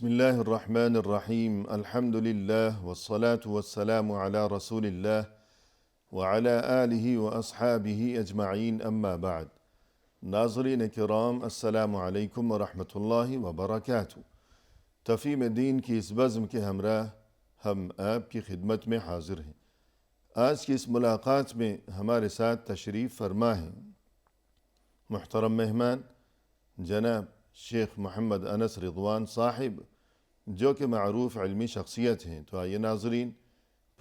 بسم اللہ الرحمن الرحیم الحمد للہ والصلاة والسلام علی رسول اللہ وعلی آلہ واصحابہ اجمعین اما بعد۔ ناظرین کرام، السلام علیکم ورحمۃ اللہ وبرکاتہ۔ تفہیم دین کی اس بزم کے ہمراہ ہم آپ کی خدمت میں حاضر ہیں۔ آج کی اس ملاقات میں ہمارے ساتھ تشریف فرما ہیں محترم مہمان جناب شیخ محمد انس رضوان صاحب، جو کہ معروف علمی شخصیت ہیں۔ تو آئیے ناظرین،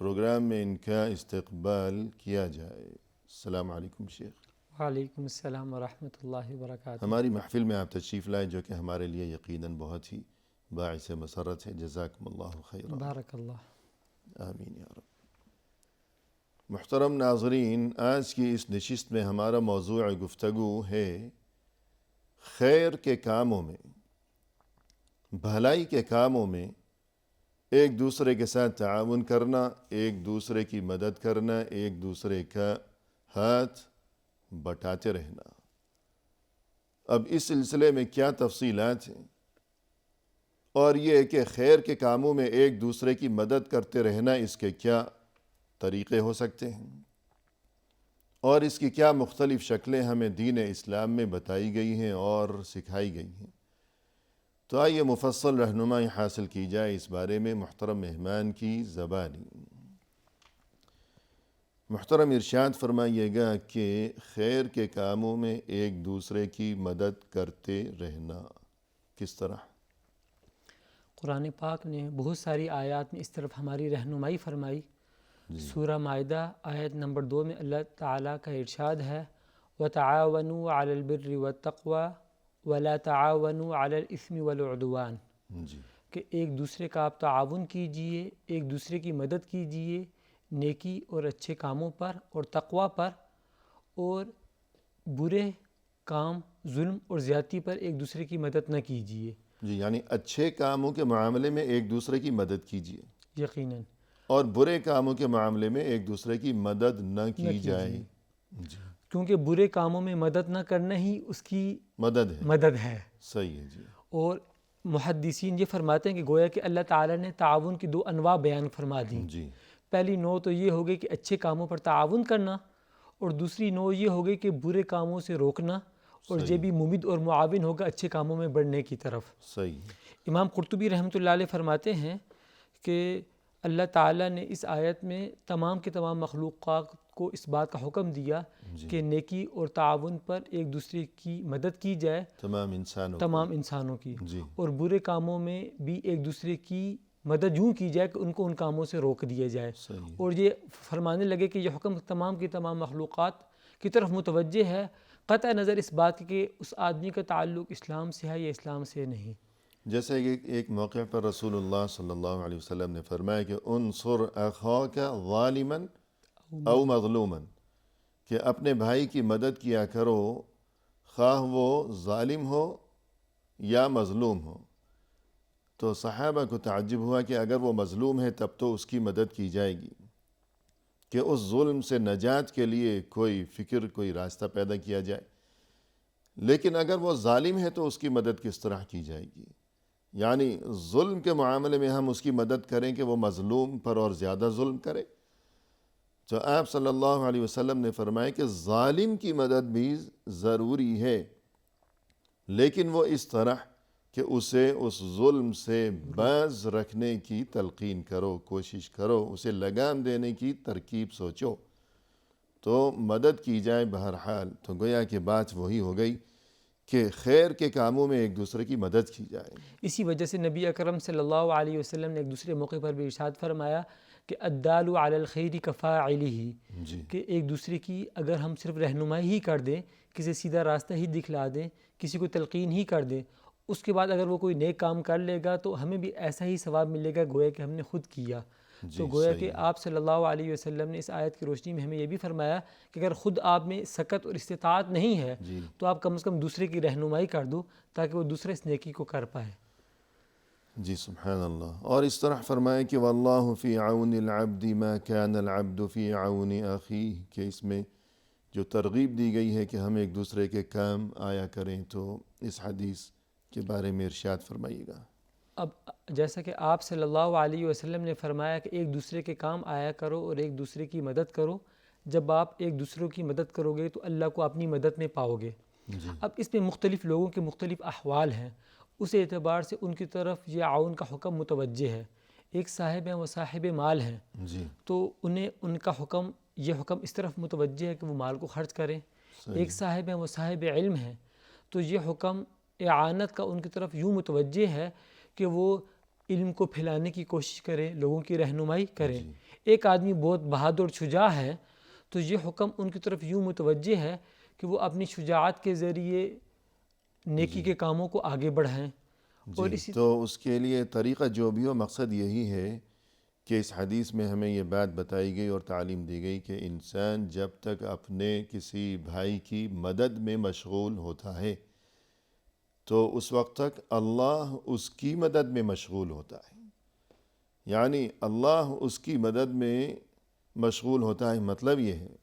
پروگرام میں ان کا استقبال کیا جائے۔ السلام علیکم شیخ۔ وعلیکم السلام ورحمۃ اللہ وبرکاتہ۔ ہماری محفل میں آپ تشریف لائے، جو کہ ہمارے لیے یقیناً بہت ہی باعث مسرت ہے۔ جزاکم اللہ خیرا۔ بارک اللہ۔ آمین یا رب۔ محترم ناظرین، آج کی اس نشست میں ہمارا موضوع گفتگو ہے خیر کے کاموں میں، بھلائی کے کاموں میں ایک دوسرے کے ساتھ تعاون کرنا، ایک دوسرے کی مدد کرنا، ایک دوسرے کا ہاتھ بٹاتے رہنا۔ اب اس سلسلے میں کیا تفصیلات ہیں، اور یہ کہ خیر کے کاموں میں ایک دوسرے کی مدد کرتے رہنا، اس کے کیا طریقے ہو سکتے ہیں، اور اس کی کیا مختلف شکلیں ہمیں دین اسلام میں بتائی گئی ہیں اور سکھائی گئی ہیں۔ تو آئیے مفصل رہنمائی حاصل کی جائے اس بارے میں محترم مہمان کی زبانی۔ محترم ارشاد فرمائیے گا کہ خیر کے کاموں میں ایک دوسرے کی مدد کرتے رہنا کس طرح؟ قرآن پاک نے بہت ساری آیات میں اس طرف ہماری رہنمائی فرمائی۔ سورہ مائدہ آیت نمبر 2 میں اللہ تعالیٰ کا ارشاد ہے وَتَعَاوَنُوا عَلَى الْبِرِّ وَالتَّقْوَى وَلَا تَعَاوَنُوا عَلَى الْإِثْمِ وَالْعُدْوَانِ، کہ ایک دوسرے کا آپ تعاون کیجئے، ایک دوسرے کی مدد کیجئے نیکی اور اچھے کاموں پر اور تقوی پر، اور برے کام، ظلم اور زیادتی پر ایک دوسرے کی مدد نہ کیجئے۔ جی، یعنی اچھے کاموں کے معاملے میں ایک دوسرے کی مدد کیجیے، یقیناً، اور برے کاموں کے معاملے میں ایک دوسرے کی مدد نہ کی جائے۔ جی، کیونکہ برے کاموں میں مدد نہ کرنا ہی اس کی مدد ہے۔ صحیح ہے جی۔ اور محدثین یہ فرماتے ہیں کہ گویا کہ اللہ تعالیٰ نے تعاون کی 2 انواع بیان فرما دی۔ جی، پہلی نوع تو یہ ہوگی کہ اچھے کاموں پر تعاون کرنا، اور دوسری نوع یہ ہوگی کہ برے کاموں سے روکنا، اور یہ بھی ممد اور معاون ہوگا اچھے کاموں میں بڑھنے کی طرف۔ صحیح۔ امام قرطبی رحمۃ اللہ علیہ فرماتے ہیں کہ اللہ تعالیٰ نے اس آیت میں تمام کے تمام مخلوقات کو اس بات کا حکم دیا کہ نیکی اور تعاون پر ایک دوسرے کی مدد کی جائے، تمام انسانوں کی، اور برے کاموں میں بھی ایک دوسرے کی مدد یوں کی جائے کہ ان کو ان کاموں سے روک دیا جائے۔ اور یہ فرمانے لگے کہ یہ حکم تمام کی تمام مخلوقات کی طرف متوجہ ہے، قطع نظر اس بات کہ اس آدمی کا تعلق اسلام سے ہے یا اسلام سے نہیں۔ جیسے کہ ایک موقع پر رسول اللہ صلی اللہ علیہ وسلم نے فرمایا کہ انصر اخاک ظالما او مظلوما، کہ اپنے بھائی کی مدد کیا کرو، خواہ وہ ظالم ہو یا مظلوم ہو۔ تو صحابہ کو تعجب ہوا کہ اگر وہ مظلوم ہے تب تو اس کی مدد کی جائے گی، کہ اس ظلم سے نجات کے لیے کوئی فکر، کوئی راستہ پیدا کیا جائے، لیکن اگر وہ ظالم ہے تو اس کی مدد کس طرح کی جائے گی؟ یعنی ظلم کے معاملے میں ہم اس کی مدد کریں کہ وہ مظلوم پر اور زیادہ ظلم کرے؟ تو آپ صلی اللہ علیہ وسلم نے فرمایا کہ ظالم کی مدد بھی ضروری ہے، لیکن وہ اس طرح کہ اسے اس ظلم سے باز رکھنے کی تلقین کرو، کوشش کرو، اسے لگام دینے کی ترکیب سوچو، تو مدد کی جائے بہرحال۔ تو گویا کہ بات وہی ہو گئی کہ خیر کے کاموں میں ایک دوسرے کی مدد کی جائے۔ اسی وجہ سے نبی اکرم صلی اللہ علیہ وسلم نے ایک دوسرے موقع پر بھی ارشاد فرمایا کہ الدال علی الخیر کفاعلہ، کہ ایک دوسرے کی اگر ہم صرف رہنمائی ہی کر دیں، کسی سیدھا راستہ ہی دکھلا دیں، کسی کو تلقین ہی کر دیں، اس کے بعد اگر وہ کوئی نیک کام کر لے گا تو ہمیں بھی ایسا ہی ثواب ملے گا گویا کہ ہم نے خود کیا۔ تو گویا کہ آپ صلی اللہ علیہ وسلم نے اس آیت کی روشنی میں ہمیں یہ بھی فرمایا کہ اگر خود آپ میں سکت اور استطاعت نہیں ہے تو آپ کم از کم دوسرے کی رہنمائی کر دو تاکہ وہ دوسرے اس نیکی کو کر پائے۔ جی سبحان اللہ۔ اور اس طرح فرمائے کہ واللہ فی عون العبد ما کان العبد فی عون اخیہ، کہ اس میں جو ترغیب دی گئی ہے کہ ہم ایک دوسرے کے کام آیا کریں، تو اس حدیث کے بارے میں ارشاد فرمائیے گا۔ اب جیسا کہ آپ صلی اللہ علیہ وسلم نے فرمایا کہ ایک دوسرے کے کام آیا کرو اور ایک دوسرے کی مدد کرو، جب آپ ایک دوسروں کی مدد کرو گے تو اللہ کو اپنی مدد میں پاؤ گے۔ جی اب اس میں مختلف لوگوں کے مختلف احوال ہیں، اس اعتبار سے ان کی طرف یہ عون کا حکم متوجہ ہے۔ ایک صاحب ہیں، وہ صاحب مال ہیں، جی تو انہیں ان کا حکم، یہ حکم اس طرف متوجہ ہے کہ وہ مال کو خرچ کریں۔ ایک صاحب ہیں، وہ صاحب علم ہیں، تو یہ حکم اعانت کا ان کی طرف یوں متوجہ ہے کہ وہ علم کو پھیلانے کی کوشش کرے، لوگوں کی رہنمائی کریں۔ ایک آدمی بہت بہادر شجاع ہے تو یہ حکم ان کی طرف یوں متوجہ ہے کہ وہ اپنی شجاعت کے ذریعے نیکی کے کاموں کو آگے بڑھائیں۔ اور جی تو اس کے لیے طریقہ جو بھی ہو، مقصد یہی ہے کہ اس حدیث میں ہمیں یہ بات بتائی گئی اور تعلیم دی گئی کہ انسان جب تک اپنے کسی بھائی کی مدد میں مشغول ہوتا ہے تو اس وقت تک اللہ اس کی مدد میں مشغول ہوتا ہے، یعنی اللہ اس کی مدد میں مشغول ہوتا ہے۔ مطلب یہ ہے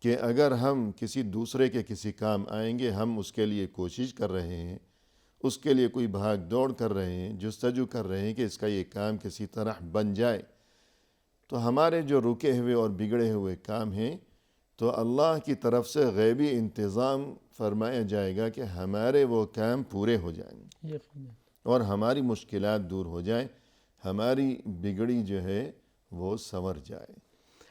کہ اگر ہم کسی دوسرے کے کسی کام آئیں گے، ہم اس کے لیے کوشش کر رہے ہیں، اس کے لیے کوئی بھاگ دوڑ کر رہے ہیں، جستجو کر رہے ہیں کہ اس کا یہ کام کسی طرح بن جائے، تو ہمارے جو رکے ہوئے اور بگڑے ہوئے کام ہیں تو اللہ کی طرف سے غیبی انتظام فرمایا جائے گا کہ ہمارے وہ کام پورے ہو جائیں یقیناً اور ہماری مشکلات دور ہو جائیں، ہماری بگڑی جو ہے وہ سنور جائے۔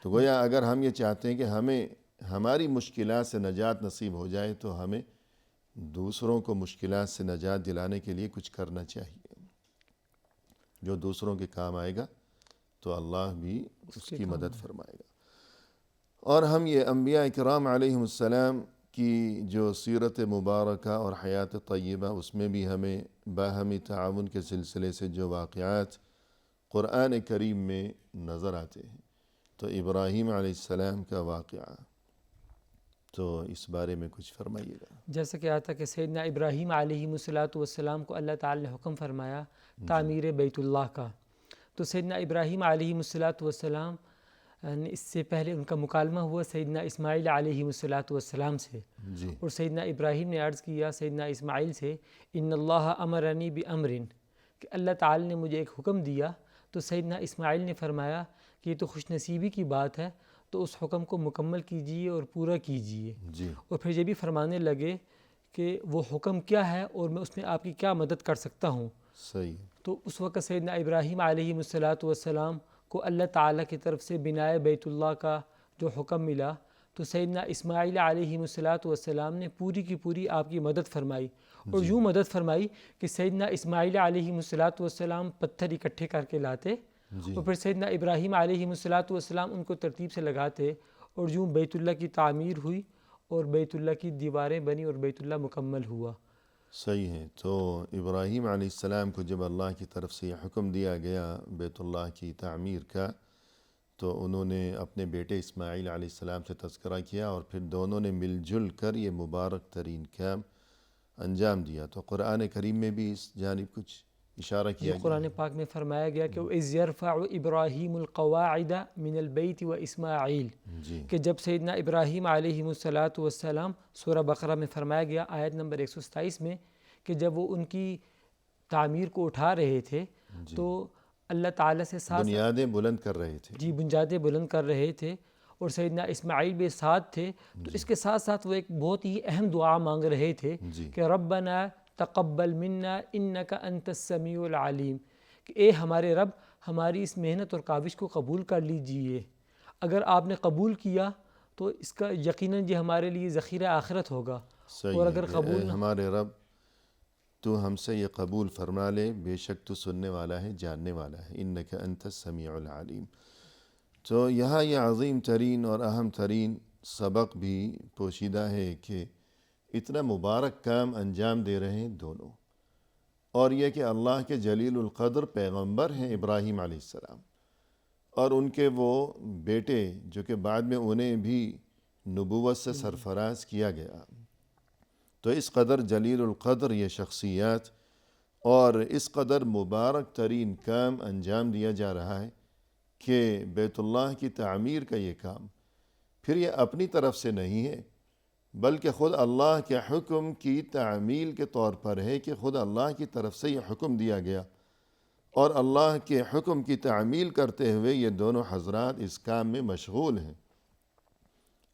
تو گویا اگر ہم یہ چاہتے ہیں کہ ہمیں ہماری مشکلات سے نجات نصیب ہو جائے تو ہمیں دوسروں کو مشکلات سے نجات دلانے کے لیے کچھ کرنا چاہیے۔ جو دوسروں کے کام آئے گا تو اللہ بھی اس کی مدد فرمائے گا۔ اور ہم یہ انبیاء کرام علیہم السلام کی جو سیرت مبارکہ اور حیات طیبہ، اس میں بھی ہمیں باہمی تعاون کے سلسلے سے جو واقعات قرآن کریم میں نظر آتے ہیں، تو ابراہیم علیہ السلام کا واقعہ، تو اس بارے میں کچھ فرمائیے گا۔ جیسا کہ آتا کہ سیدنا ابراہیم علیہ السلام کو اللہ تعالی نے حکم فرمایا تعمیر بیت اللہ کا، تو سیدنا ابراہیم علیہ السلام اس سے پہلے ان کا مکالمہ ہوا سیدنا اسماعیل علیہ السلام سے، جی اور سیدنا ابراہیم نے عرض کیا سیدنا اسماعیل سے، ان اللہ امرنی بامر، کہ اللہ تعالی نے مجھے ایک حکم دیا۔ تو سیدنا اسماعیل نے فرمایا کہ یہ تو خوش نصیبی کی بات ہے، تو اس حکم کو مکمل کیجیے اور پورا کیجیے۔ جی اور پھر یہ بھی فرمانے لگے کہ وہ حکم کیا ہے اور میں اس میں آپ کی کیا مدد کر سکتا ہوں۔ صحیح۔ تو اس وقت سیدنا ابراہیم علیہ السلام کو اللہ تعالیٰ کی طرف سے بنائے بیت اللہ کا جو حکم ملا، تو سیدنا اسماعیل علیہ السلام نے پوری کی پوری آپ کی مدد فرمائی، اور یوں مدد فرمائی کہ سیدنا اسماعیل علیہ السلام پتھر اکٹھے کر کے لاتے، اور پھر سیدنا ابراہیم علیہ السلام ان کو ترتیب سے لگاتے، اور یوں بیت اللہ کی تعمیر ہوئی اور بیت اللہ کی دیواریں بنی اور بیت اللہ مکمل ہوا۔ صحیح ہے۔ تو ابراہیم علیہ السلام کو جب اللہ کی طرف سے یہ حکم دیا گیا بیت اللہ کی تعمیر کا، تو انہوں نے اپنے بیٹے اسماعیل علیہ السلام سے تذکرہ کیا اور پھر دونوں نے مل جل کر یہ مبارک ترین کام انجام دیا۔ تو قرآن کریم میں بھی اس جانب کچھ اشارہ کیا یہ گیا قرآن ہے۔ پاک میں فرمایا گیا کہ وَإِذْ يَرْفَعُ إِبْرَاهِيمُ الْقَوَاعِدَ مِنَ الْبَيْتِ وَإِسْمَاعِيل، جی کہ جب سیدنا ابراہیم علیہ السلام، سورہ بقرہ میں فرمایا گیا آیت نمبر 127 میں، کہ جب وہ ان کی تعمیر کو اٹھا رہے تھے تو اللہ تعالیٰ سے ساتھ بنیادیں بلند کر رہے تھے۔ بنیادیں بلند کر رہے تھے، اور سیدنا اسماعیل بھی ساتھ تھے، تو اس کے ساتھ ساتھ وہ ایک بہت ہی اہم دعا مانگ رہے تھے کہ ربنا تقبل منا انک انت السمیع العلیم، کہ اے ہمارے رب ہماری اس محنت اور کاوش کو قبول کر لیجئے، اگر آپ نے قبول کیا تو اس کا یقیناً یہ ہمارے لیے ذخیرہ آخرت ہوگا، اور اگر قبول نہ، ہمارے رب تو ہم سے یہ قبول فرما لے، بے شک تو سننے والا ہے، جاننے والا ہے، انک انت السمیع العلیم۔ تو یہاں یہ عظیم ترین اور اہم ترین سبق بھی پوشیدہ ہے کہ اتنا مبارک کام انجام دے رہے ہیں دونوں، اور یہ کہ اللہ کے جلیل القدر پیغمبر ہیں ابراہیم علیہ السلام، اور ان کے وہ بیٹے جو کہ بعد میں انہیں بھی نبوت سے سرفراز کیا گیا۔ تو اس قدر جلیل القدر یہ شخصیات اور اس قدر مبارک ترین کام انجام دیا جا رہا ہے کہ بیت اللہ کی تعمیر کا یہ کام پھر یہ اپنی طرف سے نہیں ہے، بلکہ خود اللہ کے حکم کی تعمیل کے طور پر ہے کہ خود اللہ کی طرف سے یہ حکم دیا گیا، اور اللہ کے حکم کی تعمیل کرتے ہوئے یہ دونوں حضرات اس کام میں مشغول ہیں،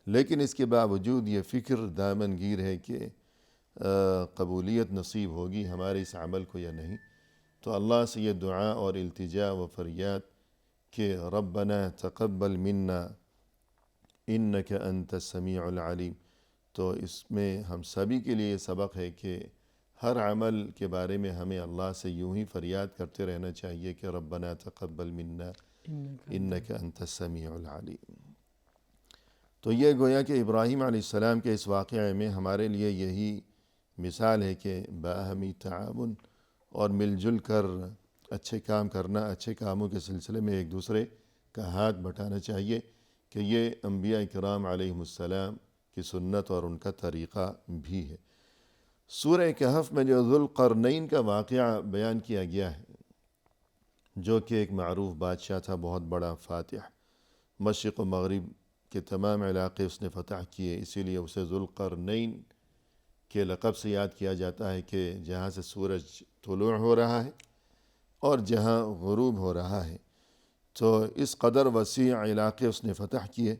لیکن اس کے باوجود یہ فکر دامن گیر ہے کہ قبولیت نصیب ہوگی ہمارے اس عمل کو یا نہیں۔ تو اللہ سے یہ دعا اور التجا و فریاد کہ ربنا تقبل منا انک انت السمیع العلیم، تو اس میں ہم سبھی کے لیے یہ سبق ہے کہ ہر عمل کے بارے میں ہمیں اللہ سے یوں ہی فریاد کرتے رہنا چاہیے کہ ربنا تقبل منا انک انت السمیع العلیم۔ تو یہ گویا کہ ابراہیم علیہ السلام کے اس واقعے میں ہمارے لیے یہی مثال ہے کہ باہمی تعاون اور مل جل کر اچھے کام کرنا، اچھے کاموں کے سلسلے میں ایک دوسرے کا ہاتھ بٹانا چاہیے، کہ یہ انبیاء کرام علیہم السلام کی سنت اور ان کا طریقہ بھی ہے۔ سورہ کہف میں جو ذوالقرنین کا واقعہ بیان کیا گیا ہے، جو کہ ایک معروف بادشاہ تھا، بہت بڑا فاتح، مشرق و مغرب کے تمام علاقے اس نے فتح کیے، اسی لیے اسے ذوالقرنین کے لقب سے یاد کیا جاتا ہے، کہ جہاں سے سورج طلوع ہو رہا ہے اور جہاں غروب ہو رہا ہے، تو اس قدر وسیع علاقے اس نے فتح کیے۔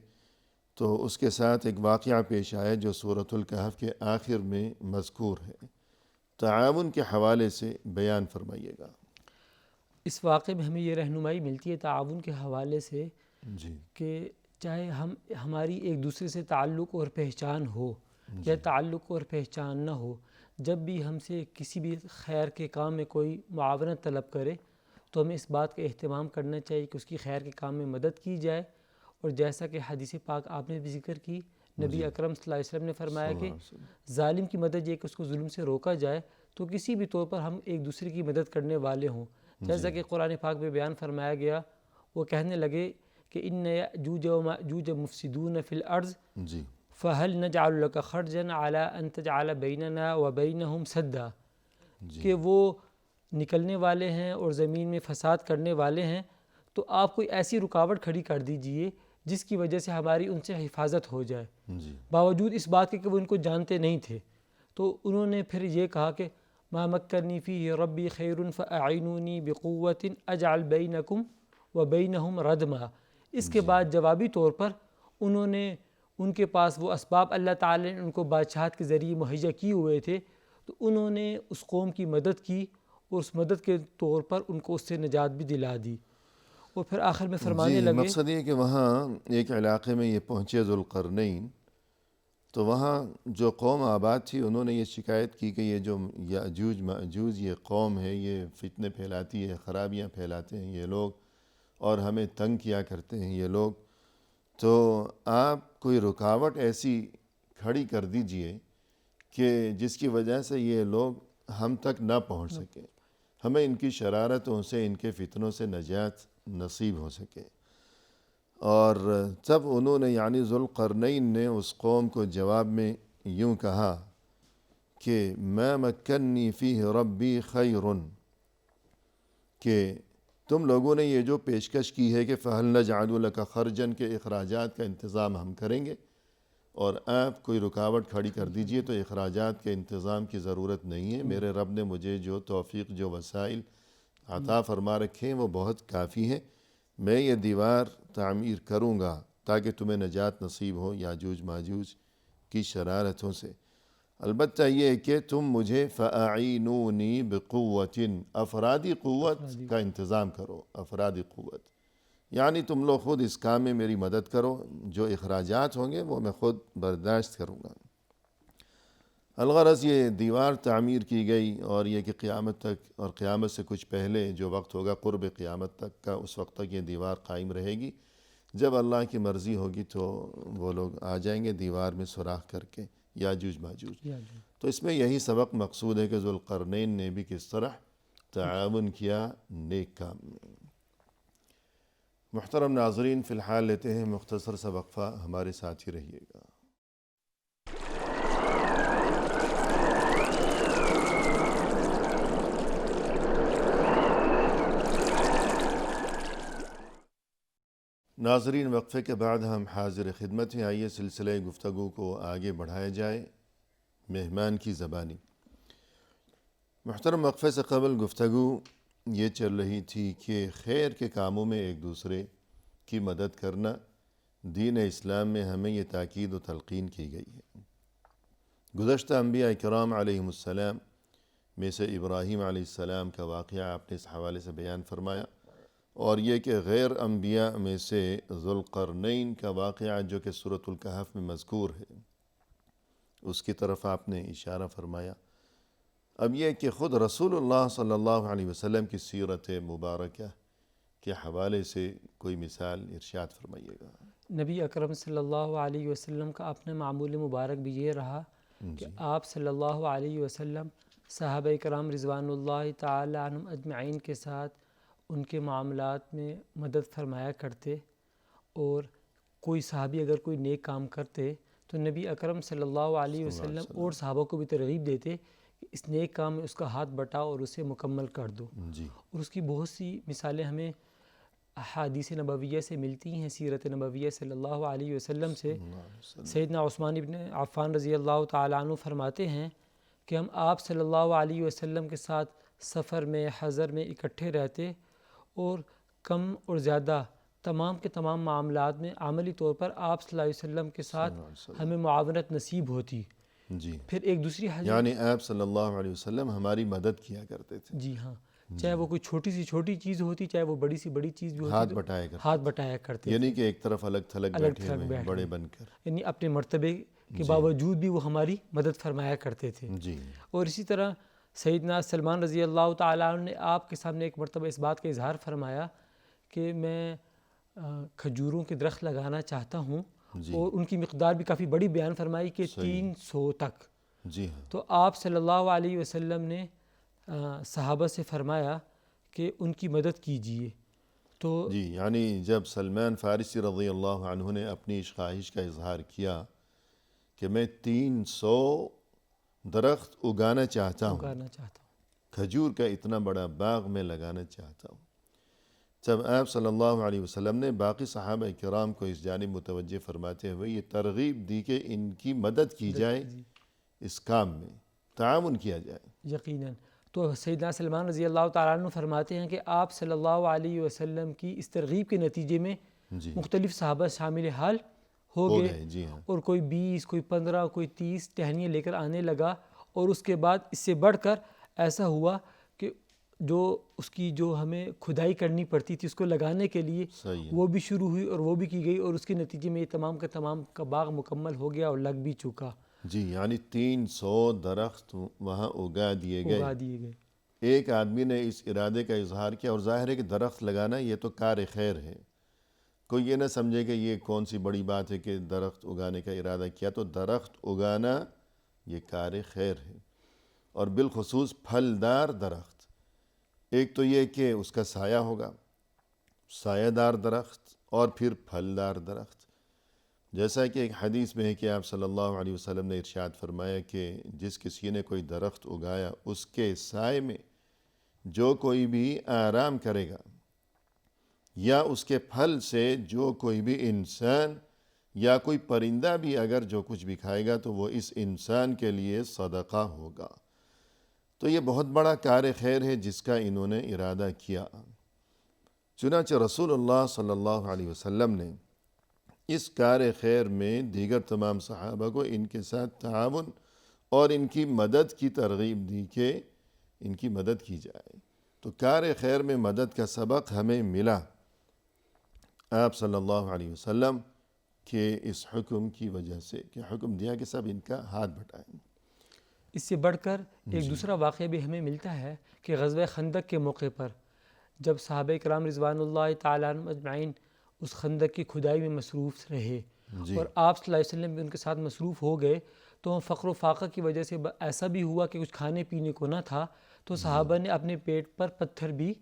تو اس کے ساتھ ایک واقعہ پیش آیا جو سورۃ الکہف کے آخر میں مذکور ہے، تعاون کے حوالے سے بیان فرمائیے گا۔ اس واقعے میں ہمیں یہ رہنمائی ملتی ہے تعاون کے حوالے سے جی کہ چاہے ہماری ایک دوسرے سے تعلق اور پہچان ہو یا تعلق اور پہچان نہ ہو، جب بھی ہم سے کسی بھی خیر کے کام میں کوئی معاونت طلب کرے تو ہمیں اس بات کا اہتمام کرنا چاہیے کہ اس کی خیر کے کام میں مدد کی جائے۔ اور جیسا کہ حدیث پاک آپ نے بھی ذکر کی، نبی اکرم صلی اللہ علیہ وسلم نے فرمایا کہ ظالم کی مدد یہ کہ اس کو ظلم سے روکا جائے، تو کسی بھی طور پر ہم ایک دوسرے کی مدد کرنے والے ہوں۔ جیسا کہ قرآن پاک میں بیان فرمایا گیا، وہ کہنے لگے کہ ان یأجوج و مأجوج مفسدون فی الارض جی فہل نجعل لک خرجا علی ان تجعل بیننا و بینہم سدا، کہ وہ نکلنے والے ہیں اور زمین میں فساد کرنے والے ہیں، تو آپ کوئی ایسی رکاوٹ کھڑی کر دیجئے جس کی وجہ سے ہماری ان سے حفاظت ہو جائے۔ باوجود اس بات کے کہ وہ ان کو جانتے نہیں تھے، تو انہوں نے پھر یہ کہا کہ ما مکنی فیہ ربی خیر فاعینونی بقوت اجعل بینکم و بینہم ردما۔ اس کے بعد جوابی طور پر انہوں نے ان کے پاس وہ اسباب اللہ تعالی نے ان کو بادشاہت کے ذریعے مہیا کیے ہوئے تھے، تو انہوں نے اس قوم کی مدد کی اور اس مدد کے طور پر ان کو اس سے نجات بھی دلا دی۔ اور پھر آخر میں فرمانے لگے، مقصد یہ کہ وہاں ایک علاقے میں یہ پہنچے ذوالقرنین، تو وہاں جو قوم آباد تھی انہوں نے یہ شکایت کی کہ یہ جو یأجوج مأجوج یہ قوم ہے، یہ فتنے پھیلاتی ہے، خرابیاں پھیلاتے ہیں یہ لوگ، اور ہمیں تنگ کیا کرتے ہیں یہ لوگ، تو آپ کوئی رکاوٹ ایسی کھڑی کر دیجئے کہ جس کی وجہ سے یہ لوگ ہم تک نہ پہنچ سکیں، ہمیں ان کی شرارتوں سے، ان کے فتنوں سے نجات نصیب ہو سکے۔ اور تب انہوں نے یعنی ذوالقرنین نے اس قوم کو جواب میں یوں کہا کہ ما مکنی فیہ ربی خیر، کہ تم لوگوں نے یہ جو پیشکش کی ہے کہ فہل نجعل لک خرجا کے اخراجات کا انتظام ہم کریں گے، اور آپ کوئی رکاوٹ کھڑی کر دیجئے، تو اخراجات کے انتظام کی ضرورت نہیں ہے، میرے رب نے مجھے جو توفیق، جو وسائل عطا فرما رکھے ہیں وہ بہت کافی ہیں، میں یہ دیوار تعمیر کروں گا تاکہ تمہیں نجات نصیب ہو یاجوج ماجوج کی شرارتوں سے۔ البتہ یہ کہ تم مجھے فَأَعِینُونِی بِقُوَّةٍ، افرادی قوت کا انتظام کرو، افرادی قوت، یعنی تم لوگ خود اس کام میں میری مدد کرو، جو اخراجات ہوں گے وہ میں خود برداشت کروں گا۔ الغرض یہ دیوار تعمیر کی گئی، اور یہ کہ قیامت تک اور قیامت سے کچھ پہلے جو وقت ہوگا قرب قیامت تک کا، اس وقت تک یہ دیوار قائم رہے گی۔ جب اللہ کی مرضی ہوگی تو وہ لوگ آ جائیں گے دیوار میں سوراخ کر کے، یاجوج ماجوج۔ تو اس میں یہی سبق مقصود ہے کہ ذوالقرنین نے بھی کس طرح تعاون کیا نیک کام میں۔ محترم ناظرین، فی الحال لیتے ہیں مختصر سا وقفہ، ہمارے ساتھ ہی رہیے گا۔ ناظرین، وقفے کے بعد ہم حاضر خدمت ہیں. آئیے سلسلہ گفتگو کو آگے بڑھایا جائے مہمان کی زبانی. محترم، وقفے سے قبل گفتگو یہ چل رہی تھی کہ خیر کے کاموں میں ایک دوسرے کی مدد کرنا دین اسلام میں ہمیں یہ تاکید و تلقین کی گئی ہے. گزشتہ انبیاء کرام علیہم السلام میں سے ابراہیم علیہ السلام کا واقعہ آپ نے اس حوالے سے بیان فرمایا، اور یہ کہ غیر انبیاء میں سے ذوالقرنین کا واقعہ جو کہ سورۃ الکہف میں مذکور ہے، اس کی طرف آپ نے اشارہ فرمایا. اب یہ کہ خود رسول اللہ صلی اللہ علیہ وسلم کی سیرت مبارکہ کے حوالے سے کوئی مثال ارشاد فرمائیے گا. نبی اکرم صلی اللہ علیہ وسلم کا اپنا معمول مبارک بھی یہ رہا کہ آپ صلی اللہ علیہ وسلم صحابہ کرام رضوان اللہ تعالی عنہم اجمعین کے ساتھ ان کے معاملات میں مدد فرمایا کرتے، اور کوئی صحابی اگر کوئی نیک کام کرتے تو نبی اکرم صلی اللہ علیہ وسلم اور صحابہ کو بھی ترغیب دیتے کہ اس نیک کام میں اس کا ہاتھ بٹاؤ اور اسے مکمل کر دو. اور اس کی بہت سی مثالیں ہمیں احادیث نبویہ سے ملتی ہیں، سیرت نبویہ صلی اللہ علیہ وسلم سے. سیدنا عثمان ابن عفان رضی اللہ تعالیٰ عنہ فرماتے ہیں کہ ہم آپ صلی اللہ علیہ وسلم کے ساتھ سفر میں، حضر میں اکٹھے رہتے، اور کم اور زیادہ تمام کے تمام معاملات میں عملی طور پر آپ صلی اللہ علیہ وسلم کے ساتھ ہمیں معاونت نصیب ہوتی. پھر ایک دوسری حدیث، یعنی آپ صلی اللہ علیہ وسلم ہماری مدد کیا کرتے تھے. جی ہاں، چاہے وہ کوئی چھوٹی سی چھوٹی چیز ہوتی، چاہے وہ بڑی سی بڑی چیز بھی ہوتی، ہاتھ بٹایا کرتے، یعنی کہ ایک طرف الگ تھلگ بیٹھے ہوئے بڑے بن کر، یعنی اپنے مرتبے کے باوجود بھی وہ ہماری مدد فرمایا کرتے تھے. اور اسی طرح سیدنا سلمان رضی اللہ تعالیٰ عنہ نے آپ کے سامنے ایک مرتبہ اس بات کا اظہار فرمایا کہ میں کھجوروں کے درخت لگانا چاہتا ہوں، اور ان کی مقدار بھی کافی بڑی بیان فرمائی کہ 300 تک. تو آپ صلی اللہ علیہ وسلم نے صحابہ سے فرمایا کہ ان کی مدد کیجیے. تو یعنی جب سلمان فارسی رضی اللہ عنہ نے اپنی اس خواہش کا اظہار کیا کہ میں 300 درخت اگانا چاہتا ہوں، کھجور کا اتنا بڑا باغ میں لگانا چاہتا ہوں، جب آپ صلی اللہ علیہ وسلم نے باقی صحابہ کرام کو اس جانب متوجہ فرماتے ہوئے یہ ترغیب دی کہ ان کی مدد کی جائے، اس کام میں تعاون کیا جائے. یقیناً. تو سیدنا سلمان رضی اللہ تعالیٰ عنہ فرماتے ہیں کہ آپ صلی اللہ علیہ وسلم کی اس ترغیب کے نتیجے میں مختلف صحابہ شامل حال ہو گئے، اور کوئی 20، کوئی 15، کوئی 30 ٹہنیاں لے کر آنے لگا. اور اس کے بعد اس سے بڑھ کر ایسا ہوا کہ جو اس کی جو ہمیں کھدائی کرنی پڑتی تھی اس کو لگانے کے لیے، وہ بھی شروع ہوئی اور وہ بھی کی گئی، اور اس کے نتیجے میں یہ تمام کا تمام کا باغ مکمل ہو گیا اور لگ بھی چکا. یعنی 300 درخت وہاں اگا دیے گئے. ایک آدمی نے اس ارادے کا اظہار کیا، اور ظاہر ہے کہ درخت لگانا یہ تو کار خیر ہے. کوئی یہ نہ سمجھے کہ یہ کون سی بڑی بات ہے کہ درخت اگانے کا ارادہ کیا. تو درخت اگانا یہ کار خیر ہے، اور بالخصوص پھلدار درخت. ایک تو یہ کہ اس کا سایہ ہوگا، سایہ دار درخت، اور پھر پھلدار درخت. جیسا کہ ایک حدیث میں ہے کہ آپ صلی اللہ علیہ وسلم نے ارشاد فرمایا کہ جس کسی نے کوئی درخت اگایا، اس کے سائے میں جو کوئی بھی آرام کرے گا، یا اس کے پھل سے جو کوئی بھی انسان یا کوئی پرندہ بھی اگر جو کچھ بھی کھائے گا تو وہ اس انسان کے لیے صدقہ ہوگا. تو یہ بہت بڑا کار خیر ہے جس کا انہوں نے ارادہ کیا. چنانچہ رسول اللہ صلی اللہ علیہ وسلم نے اس کار خیر میں دیگر تمام صحابہ کو ان کے ساتھ تعاون اور ان کی مدد کی ترغیب دی کہ ان کی مدد کی جائے. تو کار خیر میں مدد کا سبق ہمیں ملا آپ صلی اللہ علیہ وسلم کے اس حکم کی وجہ سے، کہ حکم دیا کہ سب ان کا ہاتھ بٹائیں. اس سے بڑھ کر ایک دوسرا واقعہ بھی ہمیں ملتا ہے کہ غزوہ خندق کے موقع پر جب صحابہ کرام رضوان اللہ تعالیٰ عنہم اجمعین اس خندق کی کھدائی میں مصروف رہے، اور آپ صلی اللہ علیہ وسلم بھی ان کے ساتھ مصروف ہو گئے، تو فقر و فاقہ کی وجہ سے ایسا بھی ہوا کہ کچھ کھانے پینے کو نہ تھا، تو صحابہ نے اپنے پیٹ پر پتھر بھی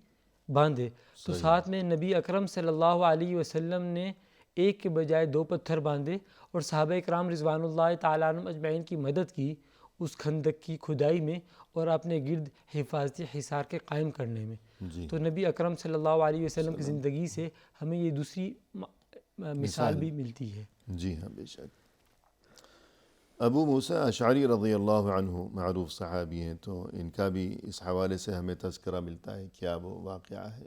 باندھے. تو ساتھ میں نبی اکرم صلی اللہ علیہ وسلم نے ایک کے بجائے 2 پتھر باندھے، اور صحابہ کرام رضوان اللہ تعالیٰ عنہم اجمعین کی مدد کی اس خندق کی کھدائی میں اور اپنے گرد حفاظتی حصار کے قائم کرنے میں. تو نبی اکرم صلی اللہ علیہ وسلم کی زندگی سے ہمیں یہ دوسری مثال بھی ملتی ہے۔ جی ہاں بے شک۔ ابو موسیٰ اشعری رضی اللہ عنہ معروف صحابی ہیں، تو ان کا بھی اس حوالے سے ہمیں تذکرہ ملتا ہے، کیا وہ واقعہ ہے؟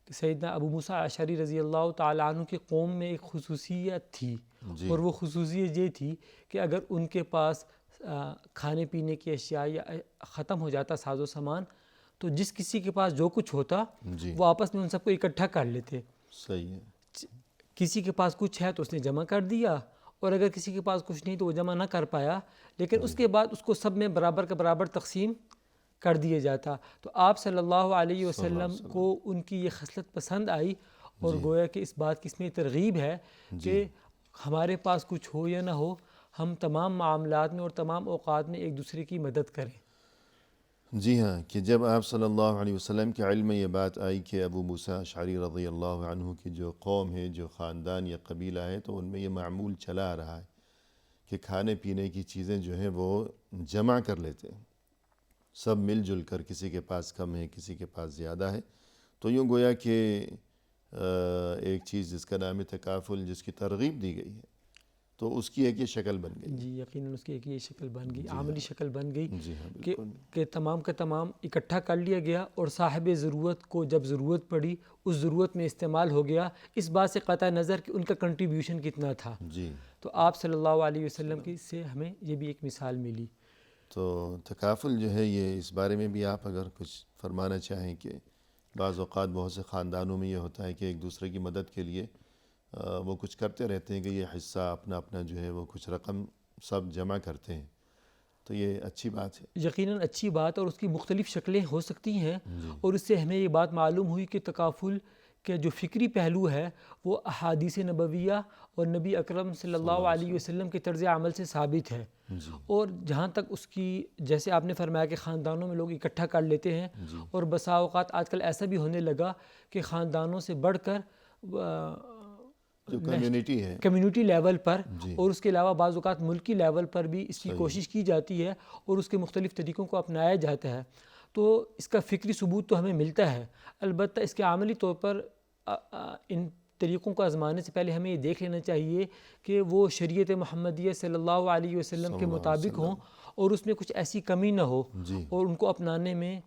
کہ سیدنا ابو موسیٰ اشعری رضی اللہ تعالیٰ عنہ کی قوم میں ایک خصوصیت تھی، جی اور وہ خصوصیت یہ تھی کہ اگر ان کے پاس کھانے پینے کی اشیاء یا ختم ہو جاتا ساز و سامان، تو جس کسی کے پاس جو کچھ ہوتا جی وہ آپس میں ان سب کو اکٹھا کر لیتے۔ صحیح ہے۔ کسی کے پاس کچھ ہے تو اس نے جمع کر دیا، اور اگر کسی کے پاس کچھ نہیں تو وہ جمع نہ کر پایا، لیکن اس کے بعد اس کو سب میں برابر کا برابر تقسیم کر دیا جاتا۔ تو آپ صلی اللہ علیہ وسلم کو ان کی یہ خصلت پسند آئی، اور گویا کہ اس بات کی اس میں ترغیب ہے کہ ہمارے پاس کچھ ہو یا نہ ہو، ہم تمام معاملات میں اور تمام اوقات میں ایک دوسرے کی مدد کریں۔ جی ہاں، کہ جب آپ صلی اللہ علیہ وسلم کے علم میں یہ بات آئی کہ ابو موسیٰ اشعری رضی اللہ عنہ کی جو قوم ہے، جو خاندان یا قبیلہ ہے، تو ان میں یہ معمول چلا آ رہا ہے کہ کھانے پینے کی چیزیں جو ہیں وہ جمع کر لیتے ہیں، سب مل جل کر، کسی کے پاس کم ہے کسی کے پاس زیادہ ہے، تو یوں گویا کہ ایک چیز جس کا نام ہے تکافل، جس کی ترغیب دی گئی ہے، تو اس کی ایک یہ شکل بن گئی۔ جی یقیناً اس کی ایک یہ شکل بن گئی، عملی شکل بن گئی جی ہاں بالکل۔ کہ تمام کا تمام اکٹھا کر لیا گیا، اور صاحب ضرورت کو جب ضرورت پڑی اس ضرورت میں استعمال ہو گیا، اس بات سے قطع نظر کہ ان کا کنٹریبیوشن کتنا تھا۔ جی تو آپ صلی اللہ علیہ وسلم کی سے ہمیں یہ بھی ایک مثال ملی۔ تو تکافل جو ہے، یہ اس بارے میں بھی آپ اگر کچھ فرمانا چاہیں کہ بعض اوقات بہت سے خاندانوں میں یہ ہوتا ہے کہ ایک دوسرے کی مدد کے لیے وہ کچھ کرتے رہتے ہیں کہ یہ حصہ اپنا اپنا جو ہے وہ کچھ رقم سب جمع کرتے ہیں، تو یہ اچھی بات ہے۔ یقیناً اچھی بات، اور اس کی مختلف شکلیں ہو سکتی ہیں، اور اس سے ہمیں یہ بات معلوم ہوئی کہ تکافل کے جو فکری پہلو ہے وہ احادیث نبویہ اور نبی اکرم صلی اللہ علیہ وسلم کے طرز عمل سے ثابت ہے۔ اور جہاں تک اس کی، جیسے آپ نے فرمایا کہ خاندانوں میں لوگ اکٹھا کر لیتے ہیں، اور بسا اوقات آج کل ایسا بھی ہونے لگا کہ خاندانوں سے بڑھ کر جو کمیونٹی ہے، کمیونٹی لیول پر، اور اس کے علاوہ بعض اوقات ملکی لیول پر بھی اس کی کوشش کی جاتی ہے، اور اس کے مختلف طریقوں کو اپنایا جاتا ہے۔ تو اس کا فکری ثبوت تو ہمیں ملتا ہے، البتہ اس کے عملی طور پر ان طریقوں کو آزمانے سے پہلے ہمیں یہ دیکھ لینا چاہیے کہ وہ شریعت محمدیہ صلی اللہ علیہ وسلم کے مطابق ہوں، اور اس میں کچھ ایسی کمی نہ ہو، اور ان کو اپنانے میں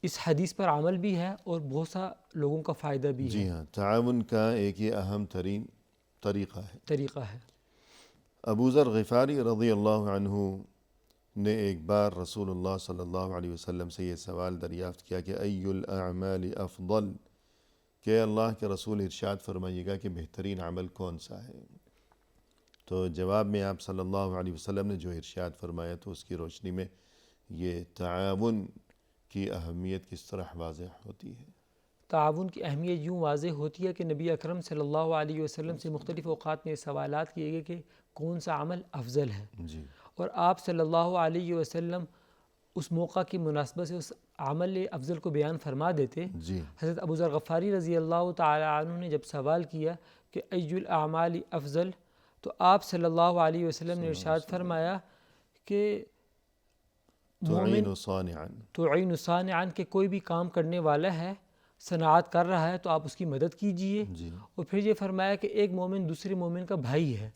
اس حدیث پر عمل بھی ہے اور بہت سا لوگوں کا فائدہ بھی ہے۔ جی ہاں، تعاون کا ایک یہ اہم ترین طریقہ ہے۔ ابو ذر غفاری رضی اللہ عنہ نے ایک بار رسول اللہ صلی اللہ علیہ وسلم سے یہ سوال دریافت کیا کہ ای الاعمال افضل، کہ اللہ کے رسول ارشاد فرمائیے گا کہ بہترین عمل کون سا ہے؟ تو جواب میں آپ صلی اللہ علیہ وسلم نے جو ارشاد فرمایا، تو اس کی روشنی میں یہ تعاون کی اہمیت کس طرح واضح ہوتی ہے۔ تعاون کی اہمیت یوں واضح ہوتی ہے کہ نبی اکرم صلی اللہ علیہ وسلم سے مختلف اوقات میں سوالات کیے گئے کہ کون سا عمل افضل ہے، اور آپ صلی اللہ علیہ وسلم اس موقع کی مناسبت سے اس عمل افضل کو بیان فرما دیتے۔ حضرت ابو ذر غفاری رضی اللہ تعالی عنہ نے جب سوال کیا کہ ای الاعمال افضل، تو آپ صلی اللہ علیہ وسلم نے ارشاد فرمایا کہ تعین صانعا، کہ کوئی بھی کام کرنے والا ہے، صنعت کر رہا ہے، تو آپ اس کی مدد کیجئے۔ اور پھر یہ فرمایا کہ ایک مومن دوسرے مومن کا بھائی ہے،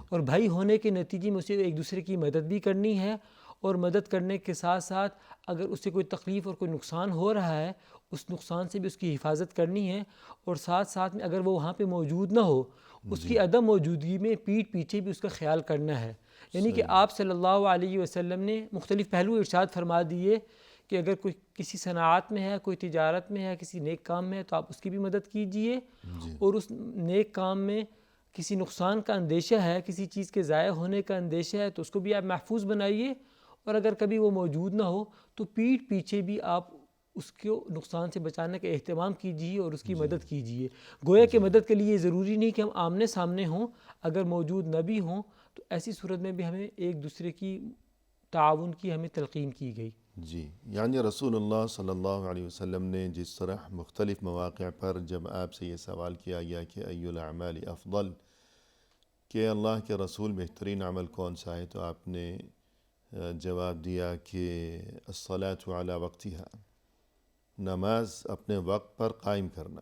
اور بھائی ہونے کے نتیجے میں اسے ایک دوسرے کی مدد بھی کرنی ہے، اور مدد کرنے کے ساتھ ساتھ اگر اس سے کوئی تکلیف اور کوئی نقصان ہو رہا ہے، اس نقصان سے بھی اس کی حفاظت کرنی ہے، اور ساتھ ساتھ میں اگر وہ وہاں پہ موجود نہ ہو، اس کی عدم موجودگی میں پیٹھ پیچھے بھی اس کا خیال کرنا ہے۔ یعنی کہ آپ صلی اللہ علیہ وسلم نے مختلف پہلو ارشاد فرما دیے کہ اگر کوئی کسی صنعت میں ہے، کوئی تجارت میں ہے، کسی نیک کام میں ہے، تو آپ اس کی بھی مدد کیجئے، اور اس نیک کام میں کسی نقصان کا اندیشہ ہے، کسی چیز کے ضائع ہونے کا اندیشہ ہے، تو اس کو بھی آپ محفوظ بنائیے، اور اگر کبھی وہ موجود نہ ہو تو پیٹھ پیچھے بھی آپ اس کو نقصان سے بچانے کا اہتمام کیجیے اور اس کی مدد کیجیے۔ گویا کہ مدد کے لیے ضروری نہیں کہ ہم آمنے سامنے ہوں، اگر موجود نہ بھی ہوں تو ایسی صورت میں بھی ہمیں ایک دوسرے کی تعاون کی ہمیں تلقین کی گئی۔ یعنی رسول اللہ صلی اللہ علیہ وسلم نے جس طرح مختلف مواقع پر جب آپ سے یہ سوال کیا گیا کہ ای الاعمال افضل، کہ اللہ کے رسول بہترین عمل کون سا ہے، تو آپ نے جواب دیا کہ الصلاۃ علی وقتها، نماز اپنے وقت پر قائم کرنا،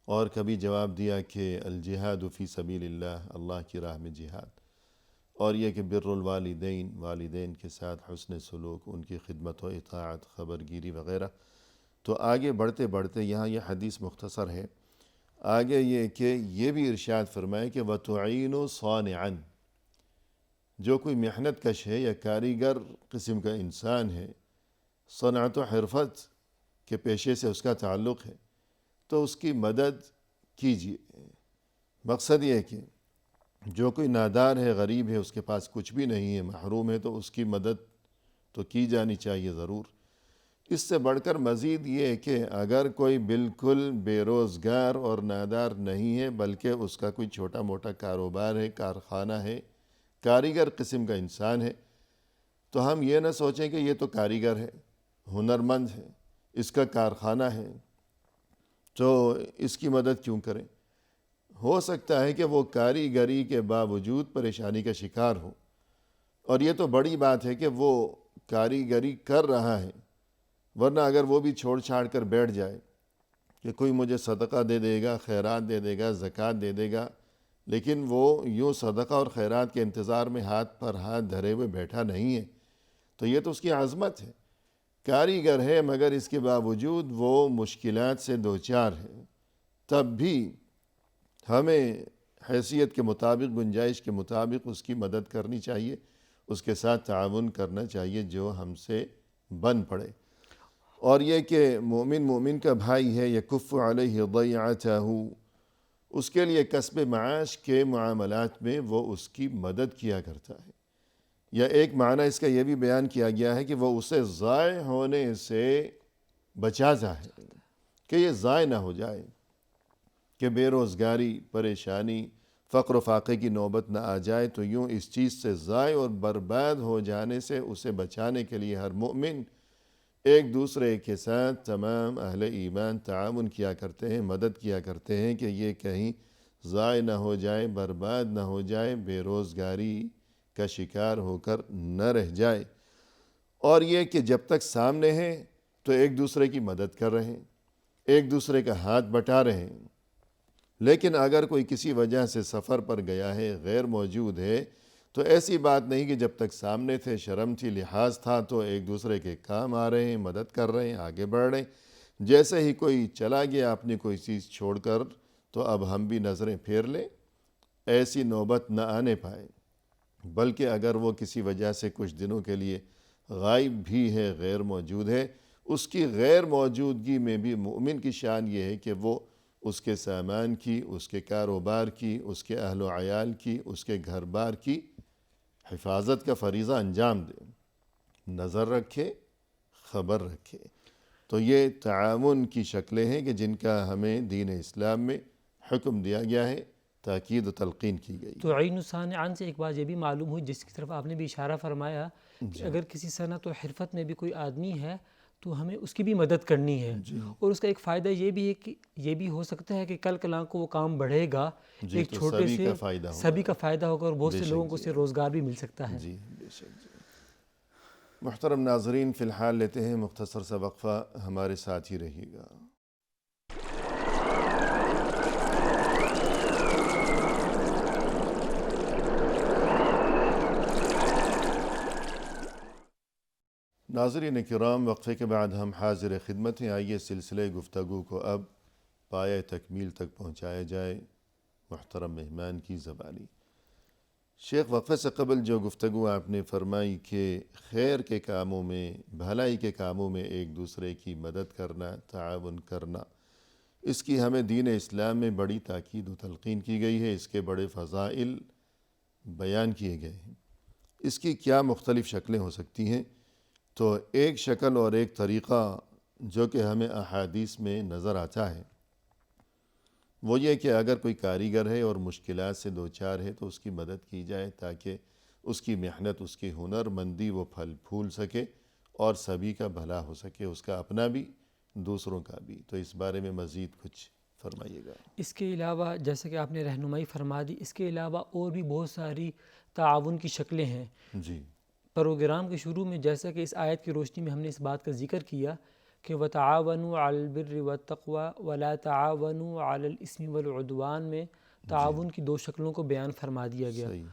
اور کبھی جواب دیا کہ الجہاد فی سبیل اللہ، اللہ کی راہ میں جہاد، اور یہ کہ بر الوالدین، والدین کے ساتھ حسن سلوک، ان کی خدمت و اطاعت، خبر گیری وغیرہ۔ تو آگے بڑھتے بڑھتے یہاں یہ حدیث مختصر ہے، آگے یہ کہ یہ بھی ارشاد فرمائے کہ وَتُعِينُ صَانِعًا، جو کوئی محنت کش ہے یا کاریگر قسم کا انسان ہے، صنعت و حرفت کے پیشے سے اس کا تعلق ہے، تو اس کی مدد کیجیے۔ مقصد یہ ہے کہ جو کوئی نادار ہے، غریب ہے، اس کے پاس کچھ بھی نہیں ہے، محروم ہے، تو اس کی مدد تو کی جانی چاہیے ضرور۔ اس سے بڑھ کر مزید یہ ہے کہ اگر کوئی بالکل بے روزگار اور نادار نہیں ہے، بلکہ اس کا کوئی چھوٹا موٹا کاروبار ہے، کارخانہ ہے، کاریگر قسم کا انسان ہے، تو ہم یہ نہ سوچیں کہ یہ تو کاریگر ہے، ہنرمند ہے، اس کا کارخانہ ہے، تو اس کی مدد کیوں کریں؟ ہو سکتا ہے کہ وہ کاریگری کے باوجود پریشانی کا شکار ہو، اور یہ تو بڑی بات ہے کہ وہ کاریگری کر رہا ہے، ورنہ اگر وہ بھی چھوڑ چھاڑ کر بیٹھ جائے کہ کوئی مجھے صدقہ دے دے گا، خیرات دے دے گا، زکوٰۃ دے دے گا، لیکن وہ یوں صدقہ اور خیرات کے انتظار میں ہاتھ پر ہاتھ دھرے ہوئے بیٹھا نہیں ہے، تو یہ تو اس کی عظمت ہے۔ کاریگر ہے مگر اس کے باوجود وہ مشکلات سے دوچار ہے، تب بھی ہمیں حیثیت کے مطابق، گنجائش کے مطابق اس کی مدد کرنی چاہیے، اس کے ساتھ تعاون کرنا چاہیے جو ہم سے بن پڑے۔ اور یہ کہ مومن کا بھائی ہے، یکف علیہ ضیعتہ، اس کے لیے کسب معاش کے معاملات میں وہ اس کی مدد کیا کرتا ہے۔ یا ایک معنی اس کا یہ بھی بیان کیا گیا ہے کہ وہ اسے ضائع ہونے سے بچاتا ہے، کہ یہ ضائع نہ ہو جائے، کہ بے روزگاری، پریشانی، فقر و فاقے کی نوبت نہ آ جائے، تو یوں اس چیز سے ضائع اور برباد ہو جانے سے اسے بچانے کے لیے ہر مومن ایک دوسرے کے ساتھ تمام اہل ایمان تعاون کیا کرتے ہیں، مدد کیا کرتے ہیں کہ یہ کہیں ضائع نہ ہو جائے، برباد نہ ہو جائے، بے روزگاری کا شکار ہو کر نہ رہ جائے۔ اور یہ کہ جب تک سامنے ہیں تو ایک دوسرے کی مدد کر رہے ہیں، ایک دوسرے کا ہاتھ بٹا رہے ہیں، لیکن اگر کوئی کسی وجہ سے سفر پر گیا ہے، غیر موجود ہے، تو ایسی بات نہیں کہ جب تک سامنے تھے، شرم تھی، لحاظ تھا، تو ایک دوسرے کے کام آ رہے ہیں، مدد کر رہے ہیں، آگے بڑھ رہے ہیں۔ جیسے ہی کوئی چلا گیا اپنی کوئی چیز چھوڑ کر، تو اب ہم بھی نظریں پھیر لیں، ایسی نوبت نہ آنے پائے۔ بلکہ اگر وہ کسی وجہ سے کچھ دنوں کے لیے غائب بھی ہے، غیر موجود ہے، اس کی غیر موجودگی میں بھی مومن کی شان یہ ہے کہ وہ اس کے سامان کی، اس کے کاروبار کی، اس کے اہل و عیال کی، اس کے گھر بار کی حفاظت کا فریضہ انجام دے، نظر رکھے، خبر رکھے۔ تو یہ تعاون کی شکلیں ہیں کہ جن کا ہمیں دین اسلام میں حکم دیا گیا ہے، تاکید و تلقین کی گئی۔ تو عین صانعان سے ایک بات یہ بھی معلوم ہوئی، جس کی طرف آپ نے بھی اشارہ فرمایا کہ اگر کسی صنعت و حرفت میں بھی کوئی آدمی ہے تو ہمیں اس کی بھی مدد کرنی ہے، اور اس کا ایک فائدہ یہ بھی ہے کہ یہ بھی ہو سکتا ہے کہ کل کلاں کو وہ کام بڑھے گا، ایک چھوٹے سے سبھی کا فائدہ ہوگا، اور بہت سے لوگوں کو اس سے روزگار بھی مل سکتا ہے۔ جی بے شک۔ جی محترم ناظرین، فی الحال لیتے ہیں مختصر سا وقفہ، ہمارے ساتھ ہی رہیے گا۔ ناظرین کرام، وقفے کے بعد ہم حاضر خدمت ہیں۔ آئیے سلسلہ گفتگو کو اب پایہ تکمیل تک پہنچایا جائے محترم مہمان کی زبانی۔ شیخ، وقفے سے قبل جو گفتگو آپ نے فرمائی کہ خیر کے کاموں میں، بھلائی کے کاموں میں ایک دوسرے کی مدد کرنا، تعاون کرنا، اس کی ہمیں دین اسلام میں بڑی تاکید و تلقین کی گئی ہے، اس کے بڑے فضائل بیان کیے گئے ہیں۔ اس کی کیا مختلف شکلیں ہو سکتی ہیں؟ تو ایک شکل اور ایک طریقہ جو کہ ہمیں احادیث میں نظر آتا ہے، وہ یہ کہ اگر کوئی کاریگر ہے اور مشکلات سے دوچار ہے تو اس کی مدد کی جائے، تاکہ اس کی محنت، اس کی ہنر مندی وہ پھل پھول سکے اور سبھی کا بھلا ہو سکے، اس کا اپنا بھی، دوسروں کا بھی۔ تو اس بارے میں مزید کچھ فرمائیے گا۔ اس کے علاوہ جیسے کہ آپ نے رہنمائی فرما دی، اس کے علاوہ اور بھی بہت ساری تعاون کی شکلیں ہیں۔ جی پروگرام کے شروع میں جیسا کہ اس آیت کی روشنی میں ہم نے اس بات کا ذکر کیا کہ وتعاونوا علی البر والتقوی ولا تعاونوا علی الاسم والعدوان میں تعاون کی دو شکلوں کو بیان فرما دیا گیا. صحیح.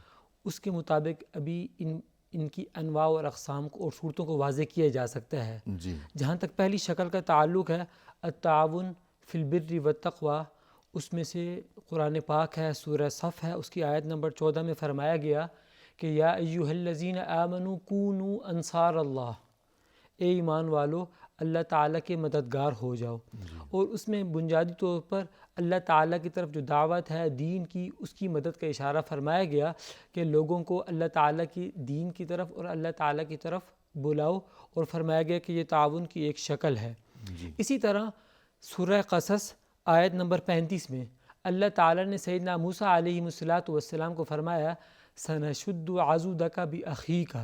اس کے مطابق ابھی ان کی انواع اور اقسام کو اور صورتوں کو واضح کیا جا سکتا ہے. جی. جہاں تک پہلی شکل کا تعلق ہے التعاون فی البر والتقوی، اس میں سے قرآن پاک ہے، سورہ صف ہے، اس کی آیت نمبر 14 میں فرمایا گیا کہ یا ایھا الذین آمنوا کونوا انصار اللہ، اے ایمان والو اللہ تعالیٰ کے مددگار ہو جاؤ. اور اس میں بنیادی طور پر اللہ تعالیٰ کی طرف جو دعوت ہے دین کی، اس کی مدد کا اشارہ فرمایا گیا کہ لوگوں کو اللہ تعالیٰ کی دین کی طرف اور اللہ تعالیٰ کی طرف بلاؤ، اور فرمایا گیا کہ یہ تعاون کی ایک شکل ہے. اسی طرح سورہ قصص آیت نمبر 35 میں اللہ تعالیٰ نے سیدنا موسیٰ علیہ السلام کو فرمایا سنشد عضدک بأخیک،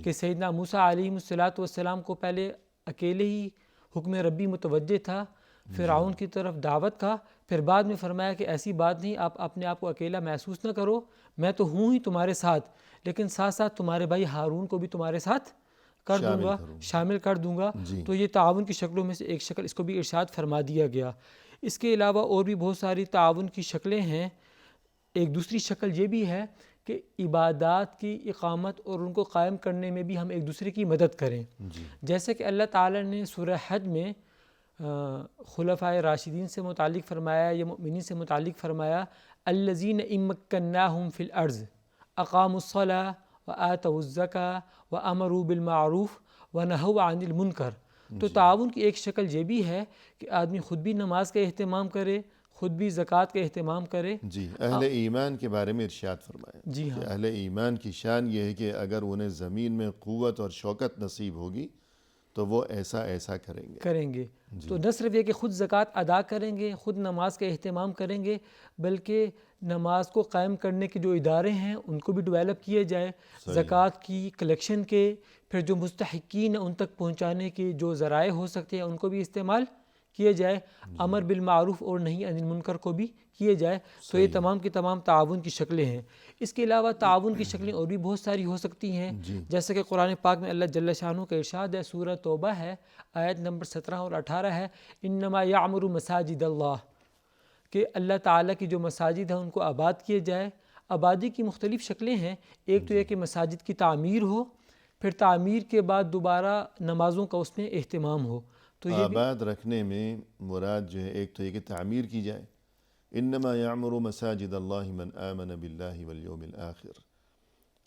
کہ سیدنا موسیٰ علیہ السلام کو پہلے اکیلے ہی حکم ربی متوجہ تھا فرعون کی طرف دعوت کا، پھر بعد میں فرمایا کہ ایسی بات نہیں، آپ اپنے آپ کو اکیلا محسوس نہ کرو، میں تو ہوں ہی تمہارے ساتھ، لیکن ساتھ ساتھ تمہارے بھائی ہارون کو بھی تمہارے ساتھ کر دوں گا، شامل کر دوں گا. تو یہ تعاون کی شکلوں میں سے ایک شکل، اس کو بھی ارشاد فرما دیا گیا. اس کے علاوہ اور بھی بہت ساری تعاون کی شکلیں ہیں. ایک دوسری شکل یہ بھی ہے کہ عبادات کی اقامت اور ان کو قائم کرنے میں بھی ہم ایک دوسرے کی مدد کریں. جیسے کہ اللہ تعالیٰ نے سورہ حج میں خلفائے راشدین سے متعلق فرمایا یا مؤمنین سے متعلق فرمایا الذین ان مکناہم فی الارض اقاموا الصلاۃ وآتوا الزکاۃ وامروا بالمعروف ونہوا عن المنکر. تو تعاون کی ایک شکل یہ بھی ہے کہ آدمی خود بھی نماز کا اہتمام کرے، خود بھی زکوٰۃ کا اہتمام کرے. جی. اہل ایمان کے بارے میں ارشاد فرمایا جی ہاں، کہ اہل ایمان کی شان یہ ہے کہ اگر انہیں زمین میں قوت اور شوکت نصیب ہوگی تو وہ ایسا کریں گے. تو نہ صرف یہ کہ خود زکوٰۃ ادا کریں گے، خود نماز کا اہتمام کریں گے، بلکہ نماز کو قائم کرنے کے جو ادارے ہیں ان کو بھی ڈیولپ کیے جائے، زکوٰۃ کی کلیکشن کے، پھر جو مستحقین ان تک پہنچانے کے جو ذرائع ہو سکتے ہیں ان کو بھی استعمال کیے جائے، امر بالمعروف اور نہی عن المنکر کو بھی کیے جائے. تو یہ تمام کی تمام تعاون کی شکلیں ہیں. اس کے علاوہ تعاون کی شکلیں اور بھی بہت ساری ہو سکتی ہیں، جیسے کہ قرآن پاک میں اللہ جل شانہ کا ارشاد ہے، سورہ توبہ ہے، آیت نمبر 17 اور 18 ہے، انما یعمر مساجد اللہ، کہ اللہ تعالیٰ کی جو مساجد ہیں ان کو آباد کیے جائے. آبادی کی مختلف شکلیں ہیں. ایک تو یہ کہ مساجد کی تعمیر ہو، پھر تعمیر کے بعد دوبارہ نمازوں کا اس میں اہتمام ہو. تو یہ آباد رکھنے میں مراد جو ہے ایک تو یہ کہ تعمیر کی جائے. انما یعمر مساجد اللہ من آمن باللہ والیوم الآخر.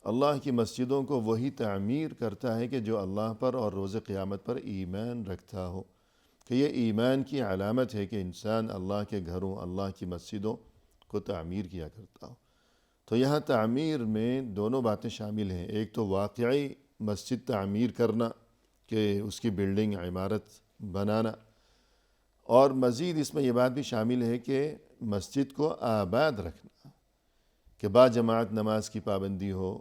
اللہ کی مسجدوں کو وہی تعمیر کرتا ہے کہ جو اللہ پر اور روز قیامت پر ایمان رکھتا ہو. کہ یہ ایمان کی علامت ہے کہ انسان اللہ کے گھروں، اللہ کی مسجدوں کو تعمیر کیا کرتا ہو. تو یہاں تعمیر میں دونوں باتیں شامل ہیں. ایک تو واقعی مسجد تعمیر کرنا کہ اس کی بلڈنگ، عمارت بنانا، اور مزید اس میں یہ بات بھی شامل ہے کہ مسجد کو آباد رکھنا، کہ با جماعت نماز کی پابندی ہو،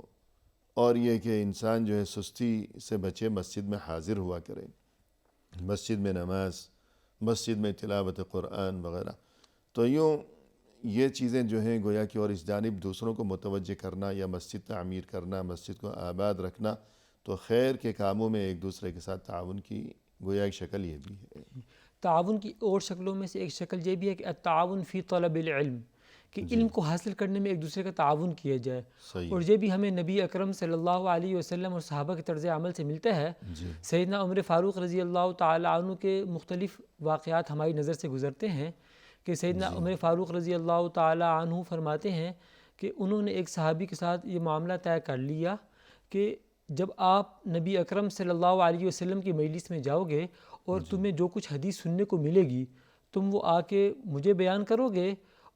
اور یہ کہ انسان جو ہے سستی سے بچے، مسجد میں حاضر ہوا کرے، مسجد میں نماز، مسجد میں تلاوت قرآن وغیرہ. تو یوں یہ چیزیں جو ہیں گویا کہ اور اس جانب دوسروں کو متوجہ کرنا یا مسجد تعمیر کرنا، مسجد کو آباد رکھنا، تو خیر کے کاموں میں ایک دوسرے کے ساتھ تعاون کی گویا ایک شکل یہ بھی ہے. تعاون کی اور شکلوں میں سے ایک شکل یہ بھی ہے کہ التعاون فی طلب العلم، کہ علم کو حاصل کرنے میں ایک دوسرے کا تعاون کیا جائے. اور یہ بھی ہمیں نبی اکرم صلی اللہ علیہ وسلم اور صحابہ کے طرز عمل سے ملتا ہے. سیدنا عمر فاروق رضی اللہ تعالی عنہ کے مختلف واقعات ہماری نظر سے گزرتے ہیں کہ سیدنا عمر فاروق رضی اللہ تعالی عنہ فرماتے ہیں کہ انہوں نے ایک صحابی کے ساتھ یہ معاملہ طے کر لیا کہ جب آپ نبی اکرم صلی اللہ علیہ وسلم کی مجلس میں جاؤ گے اور تمہیں جو کچھ حدیث سننے کو ملے گی تم وہ آ کے مجھے بیان کرو گے،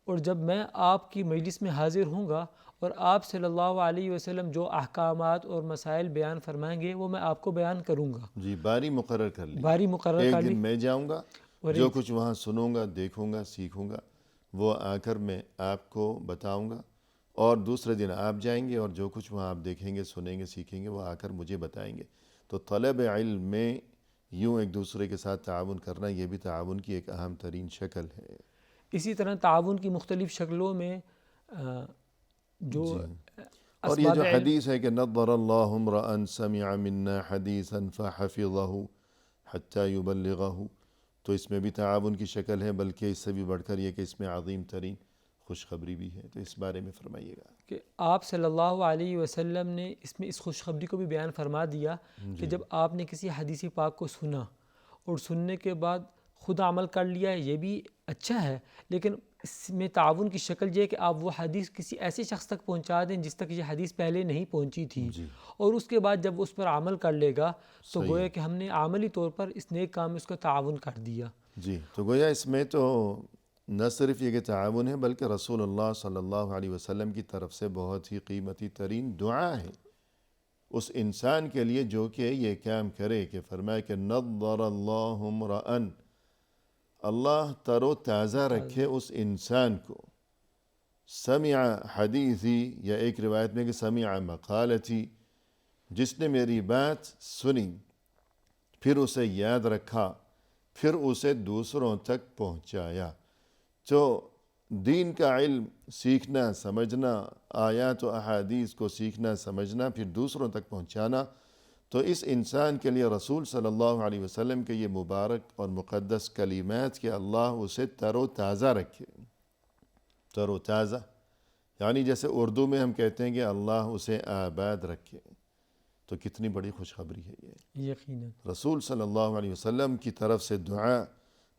اور جب میں آپ کی مجلس میں حاضر ہوں گا اور آپ صلی اللہ علیہ وسلم جو احکامات اور مسائل بیان فرمائیں گے وہ میں آپ کو بیان کروں گا. جی، باری مقرر کر لی. باری مقرر کر لی. ایک دن میں جاؤں گا، جو کچھ وہاں سنوں گا، دیکھوں گا، سیکھوں گا، وہ آ کر میں آپ کو بتاؤں گا، اور دوسرے دن آپ جائیں گے اور جو کچھ وہاں آپ دیکھیں گے، سنیں گے، سیکھیں گے، وہ آ کر مجھے بتائیں گے. تو طلب علم میں یوں ایک دوسرے کے ساتھ تعاون کرنا، یہ بھی تعاون کی ایک اہم ترین شکل ہے. اسی طرح تعاون کی مختلف شکلوں میں جو اور یہ جو حدیث ہے کہ نضر اللہ امرأ سمع منا حدیثا فحفظه حتیٰ یبلغہ، تو اس میں بھی تعاون کی شکل ہے، بلکہ اس سے بھی بڑھ کر یہ کہ اس میں عظیم ترین خوشخبری بھی ہے۔ تو اس بارے میں فرمائیے گا۔ کہ آپ صلی اللہ علیہ وسلم نے اس میں اس خوشخبری کو بھی بیان فرما دیا کہ جب آپ نے کسی حدیث پاک کو سنا اور سننے کے بعد خود عمل کر لیا ہے، یہ بھی اچھا ہے، لیکن اس میں تعاون کی شکل یہ ہے کہ آپ وہ حدیث کسی ایسے شخص تک پہنچا دیں جس تک یہ حدیث پہلے نہیں پہنچی تھی، اور اس کے بعد جب وہ اس پر عمل کر لے گا تو گویا کہ ہم نے عملی طور پر اس نیک کام میں اس کا تعاون کر دیا۔ جی، تو گویا اس میں تو نہ صرف یہ کہ تعاون ہے، بلکہ رسول اللہ صلی اللہ علیہ وسلم کی طرف سے بہت ہی قیمتی ترین دعا ہے اس انسان کے لیے جو کہ یہ کام کرے، کہ فرمائے کہ نضر اللہ امرأً، اللہ تر و تازہ رکھے اس انسان کو، سمع حدیثی، یا ایک روایت میں کہ سمع مقالتی، جس نے میری بات سنی پھر اسے یاد رکھا پھر اسے دوسروں تک پہنچایا۔ تو دین کا علم سیکھنا، سمجھنا، آیات و احادیث کو سیکھنا، سمجھنا، پھر دوسروں تک پہنچانا، تو اس انسان کے لیے رسول صلی اللہ علیہ وسلم کے یہ مبارک اور مقدس کلمات کہ اللہ اسے تر و تازہ رکھے۔ تر و تازہ یعنی جیسے اردو میں ہم کہتے ہیں کہ اللہ اسے آباد رکھے، تو کتنی بڑی خوشخبری ہے یہ۔ یقیناً رسول صلی اللہ علیہ وسلم کی طرف سے دعا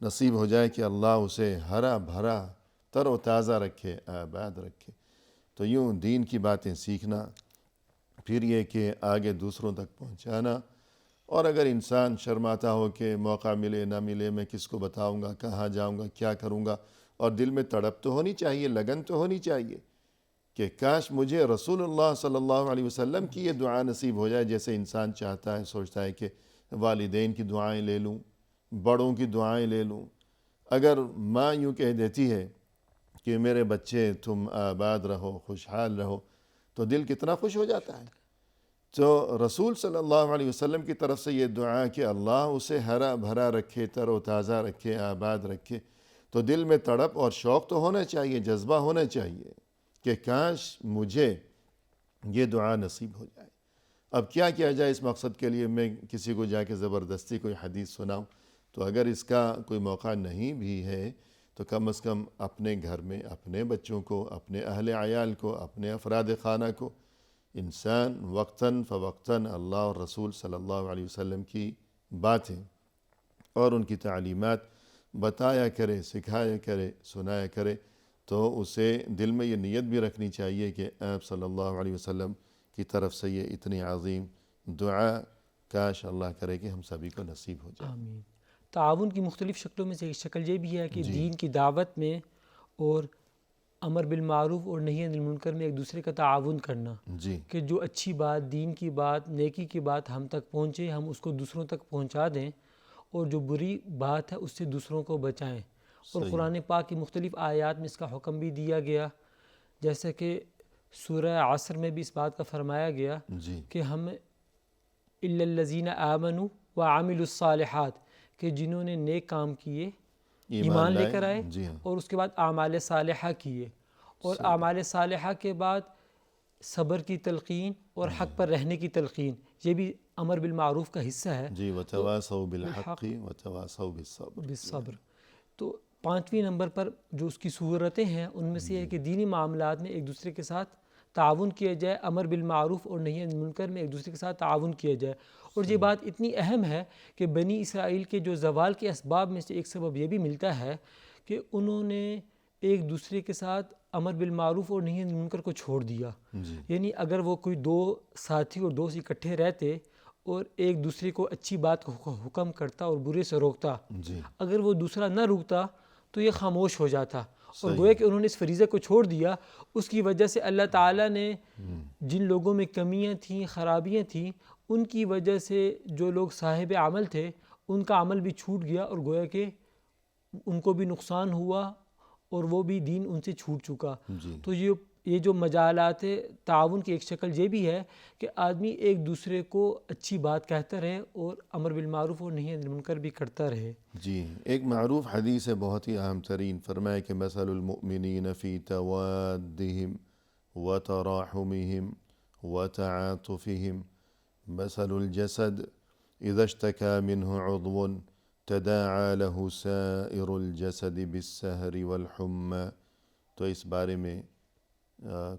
نصیب ہو جائے کہ اللہ اسے ہرا بھرا تر و تازہ رکھے، آباد رکھے۔ تو یوں دین کی باتیں سیکھنا، پھر یہ کہ آگے دوسروں تک پہنچانا، اور اگر انسان شرماتا ہو کہ موقع ملے نہ ملے میں کس کو بتاؤں گا، کہاں جاؤں گا، کیا کروں گا، اور دل میں تڑپ تو ہونی چاہیے، لگن تو ہونی چاہیے کہ کاش مجھے رسول اللہ صلی اللہ علیہ وسلم کی یہ دعا نصیب ہو جائے، جیسے انسان چاہتا ہے، سوچتا ہے کہ والدین کی دعائیں لے لوں، بڑوں کی دعائیں لے لوں۔ اگر ماں یوں کہہ دیتی ہے کہ میرے بچے تم آباد رہو، خوشحال رہو، تو دل کتنا خوش ہو جاتا ہے۔ تو رسول صلی اللہ علیہ وسلم کی طرف سے یہ دعا کہ اللہ اسے ہرا بھرا رکھے، تر و تازہ رکھے، آباد رکھے، تو دل میں تڑپ اور شوق تو ہونا چاہیے، جذبہ ہونا چاہیے کہ کاش مجھے یہ دعا نصیب ہو جائے۔ اب کیا کیا جائے اس مقصد کے لیے؟ میں کسی کو جا کے زبردستی کوئی حدیث سناؤں؟ تو اگر اس کا کوئی موقع نہیں بھی ہے تو کم از کم اپنے گھر میں اپنے بچوں کو، اپنے اہل عیال کو، اپنے افراد خانہ کو انسان وقتاً فوقتاً اللہ اور رسول صلی اللہ علیہ وسلم کی باتیں اور ان کی تعلیمات بتایا کرے، سکھایا کرے، سنایا کرے، تو اسے دل میں یہ نیت بھی رکھنی چاہیے کہ آپ صلی اللہ علیہ وسلم کی طرف سے یہ اتنی عظیم دعا کاش اللہ کرے کہ ہم سبھی کو نصیب ہو جائے۔ آمین۔ تعاون کی مختلف شکلوں میں سے ایک شکل یہ بھی ہے کہ دین کی دعوت میں اور امر بالمعروف اور نہی عن المنکر میں ایک دوسرے کا تعاون کرنا، جی کہ جو اچھی بات، دین کی بات، نیکی کی بات ہم تک پہنچے، ہم اس کو دوسروں تک پہنچا دیں، اور جو بری بات ہے اس سے دوسروں کو بچائیں۔ اور قرآن پاک کی مختلف آیات میں اس کا حکم بھی دیا گیا، جیسے کہ سورہ عصر میں بھی اس بات کا فرمایا گیا جی کہ ہم الا الذین آمنوا وعملوا الصالحات، کہ جنہوں نے نیک کام کیے، ایمان لے کر آئے، جی ہاں، اور اس کے بعد اعمال صالحہ کیے، اور اعمال صالحہ کے بعد صبر کی تلقین اور حق پر رہنے کی تلقین، یہ بھی امر بالمعروف کا حصہ ہے۔ جی وتواصوا بالحق وتواصوا بالصبر۔ بالصبر۔ تو 5ویں نمبر پر جو اس کی صورتیں ہیں ان میں سے یہ ہے کہ دینی معاملات میں ایک دوسرے کے ساتھ تعاون کیا جائے، امر بالمعروف اور نہی عن المنکر میں ایک دوسرے کے ساتھ تعاون کیا جائے۔ اور یہ بات اتنی اہم ہے کہ بنی اسرائیل کے جو زوال کے اسباب میں سے ایک سبب یہ بھی ملتا ہے کہ انہوں نے ایک دوسرے کے ساتھ امر بالمعروف اور نہی عن المنکر کو چھوڑ دیا۔ یعنی اگر وہ کوئی دو ساتھی اور دوست اکٹھے رہتے اور ایک دوسرے کو اچھی بات کو حکم کرتا اور برے سے روکتا، اگر وہ دوسرا نہ روکتا تو یہ خاموش ہو جاتا، اور گویا کہ انہوں نے اس فریضے کو چھوڑ دیا۔ اس کی وجہ سے اللہ تعالیٰ نے جن لوگوں میں کمیاں تھیں، خرابیاں تھیں، ان کی وجہ سے جو لوگ صاحب عمل تھے ان کا عمل بھی چھوٹ گیا، اور گویا کہ ان کو بھی نقصان ہوا اور وہ بھی دین ان سے چھوٹ چکا۔ تو یہ جو مجالات تعاون کی ایک شکل یہ بھی ہے کہ آدمی ایک دوسرے کو اچھی بات کہتا رہے اور امر بالمعروف اور نہی عن المنکر بھی کرتا رہے۔ جی، ایک معروف حدیث ہے بہت ہی اہم ترین، فرمائے کہ مثل المؤمنین فی توادہم وتراحمہم وتعاطفہم مثل الجسد اذا اشتكى منه عضو تداعى له سائر الجسد بالسهر والحمى. تو اس بارے میں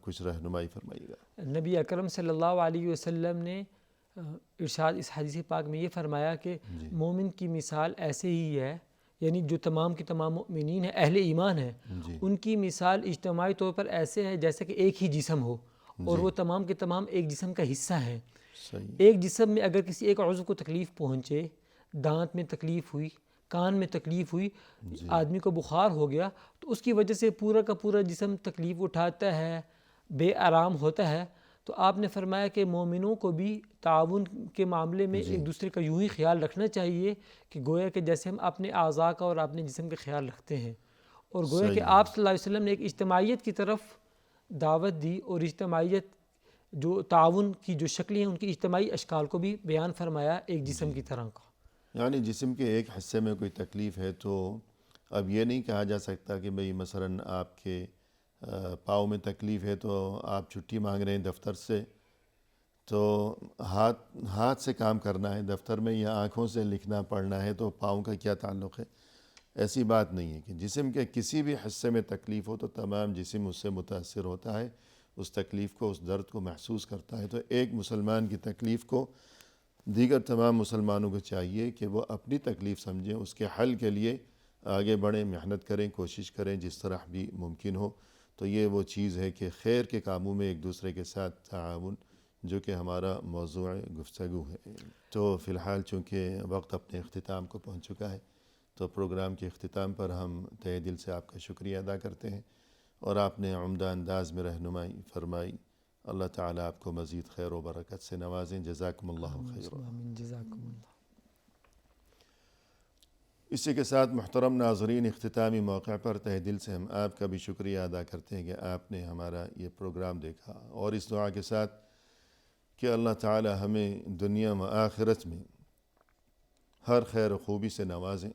کچھ رہنمائی فرمائیے گا. نبی اکرم صلی اللہ علیہ وسلم نے ارشاد اس حدیث پاک میں یہ فرمایا کہ مومن کی مثال ایسے ہی ہے، یعنی جو تمام کے تمام مؤمنین ہیں، اہل ایمان ہیں، ان کی مثال اجتماعی طور پر ایسے ہے جیسے کہ ایک ہی جسم ہو اور وہ تمام کے تمام ایک جسم کا حصہ ہیں. ایک جسم میں اگر کسی ایک عضو کو تکلیف پہنچے، دانت میں تکلیف ہوئی، کان میں تکلیف ہوئی، آدمی کو بخار ہو گیا، تو اس کی وجہ سے پورا کا پورا جسم تکلیف اٹھاتا ہے، بے آرام ہوتا ہے. تو آپ نے فرمایا کہ مومنوں کو بھی تعاون کے معاملے میں ایک دوسرے کا یوں ہی خیال رکھنا چاہیے کہ گویا کہ جیسے ہم اپنے اعضاء کا اور اپنے جسم کا خیال رکھتے ہیں. اور گویا کہ آپ صلی اللہ علیہ وسلم نے ایک اجتماعیت کی طرف دعوت دی، اور اجتماعیت جو تعاون کی جو شکلیں ہیں ان کی اجتماعی اشکال کو بھی بیان فرمایا ایک جسم کی طرح کا. یعنی جسم کے ایک حصے میں کوئی تکلیف ہے تو اب یہ نہیں کہا جا سکتا کہ بھئی مثلاً آپ کے پاؤں میں تکلیف ہے تو آپ چھٹی مانگ رہے ہیں دفتر سے، تو ہاتھ سے کام کرنا ہے دفتر میں یا آنکھوں سے لکھنا پڑھنا ہے، تو پاؤں کا کیا تعلق ہے؟ ایسی بات نہیں ہے کہ جسم کے کسی بھی حصے میں تکلیف ہو تو تمام جسم اس سے متاثر ہوتا ہے، اس تکلیف کو، اس درد کو محسوس کرتا ہے. تو ایک مسلمان کی تکلیف کو دیگر تمام مسلمانوں کو چاہیے کہ وہ اپنی تکلیف سمجھیں، اس کے حل کے لیے آگے بڑھیں، محنت کریں، کوشش کریں جس طرح بھی ممکن ہو. تو یہ وہ چیز ہے کہ خیر کے کاموں میں ایک دوسرے کے ساتھ تعاون، جو کہ ہمارا موضوع گفتگو ہے. تو فی الحال چونکہ وقت اپنے اختتام کو پہنچ چکا ہے، تو پروگرام کے اختتام پر ہم تہہ دل سے آپ کا شکریہ ادا کرتے ہیں، اور آپ نے عمدہ انداز میں رہنمائی فرمائی. اللہ تعالیٰ آپ کو مزید خیر و برکت سے نوازیں. جزاکم اللہ خیر. آمین. جزاکم اللہ. اسی کے ساتھ محترم ناظرین، اختتامی موقع پر تہہ دل سے ہم آپ کا بھی شکریہ ادا کرتے ہیں کہ آپ نے ہمارا یہ پروگرام دیکھا، اور اس دعا کے ساتھ کہ اللہ تعالی ہمیں دنیا و آخرت میں ہر خیر و خوبی سے نوازیں،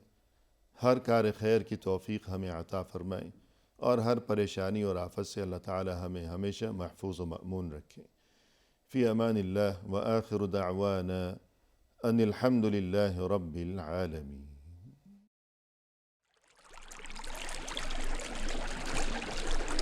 ہر کار خیر کی توفیق ہمیں عطا فرمائیں، اور ہر پریشانی اور آفت سے اللہ تعالی ہمیں ہمیشہ محفوظ و مأمون رکھیں. فی امان اللہ، و آخر دعوانا ان الحمد للہ رب العالمین.